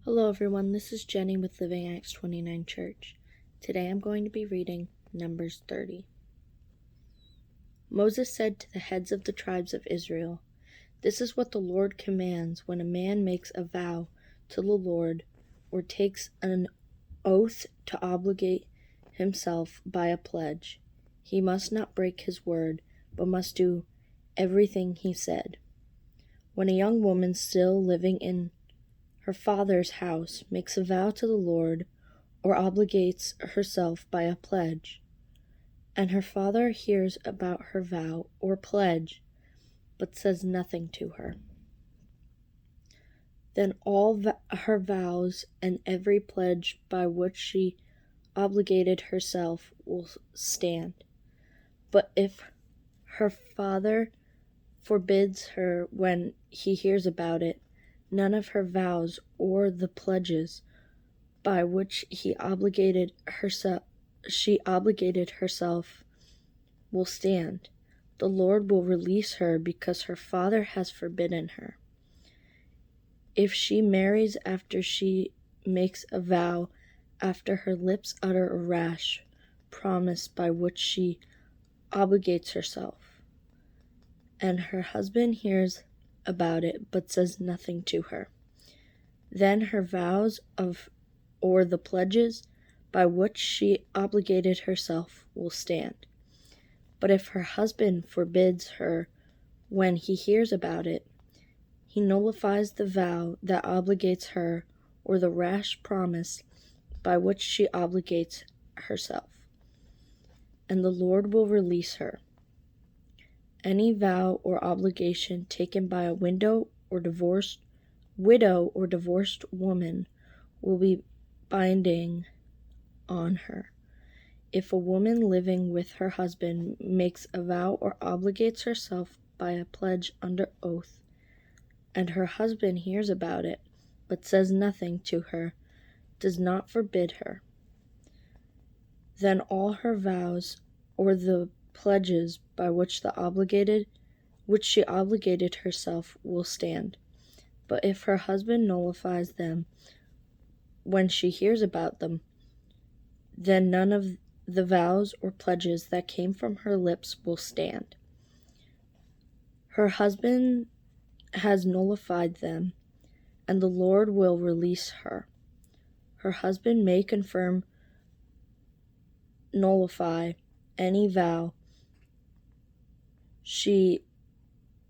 Hello everyone, this is Jenny with Living Acts 29 Church. Today I'm going to be reading Numbers 30. Moses said to the heads of the tribes of Israel, "This is what the Lord commands when a man makes a vow to the Lord or takes an oath to obligate himself by a pledge. He must not break his word, but must do everything he said. When a young woman still living in her father's house makes a vow to the Lord or obligates herself by a pledge, and her father hears about her vow or pledge but says nothing to her, then all her vows and every pledge by which she obligated herself will stand. But if her father forbids her when he hears about it, none of her vows or the pledges by which she obligated herself will stand. The Lord will release her because her father has forbidden her. If she marries after she makes a vow, after her lips utter a rash promise by which she obligates herself, and her husband hears about it but says nothing to her, then her vows or the pledges by which she obligated herself will stand. But if her husband forbids her when he hears about it, he nullifies the vow that obligates her or the rash promise by which she obligates herself, and the Lord will release her. Any vow or obligation taken by a widow or divorced woman will be binding on her. If a woman living with her husband makes a vow or obligates herself by a pledge under oath, and her husband hears about it but says nothing to her, does not forbid her, then all her vows or the pledges by which she obligated herself will stand. But if her husband nullifies them when she hears about them, then none of the vows or pledges that came from her lips will stand. Her husband has nullified them, and the Lord will release her. Her husband may nullify any vow she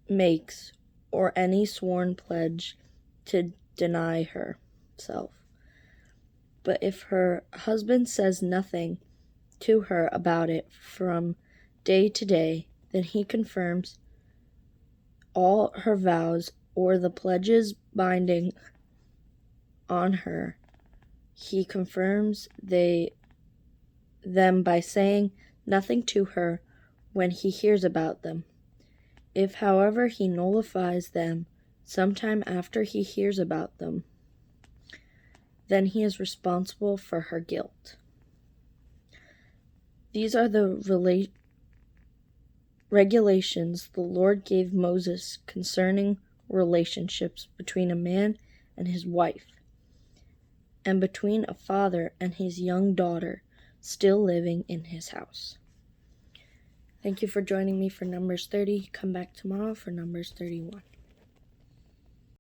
makes or any sworn pledge to deny herself. But if her husband says nothing to her about it from day to day, then he confirms all her vows or the pledges binding on her. He confirms them by saying nothing to her when he hears about them. If, however, he nullifies them sometime after he hears about them, then he is responsible for her guilt. These are the regulations the Lord gave Moses concerning relationships between a man and his wife, and between a father and his young daughter still living in his house. Thank you for joining me for Numbers 30. Come back tomorrow for Numbers 31.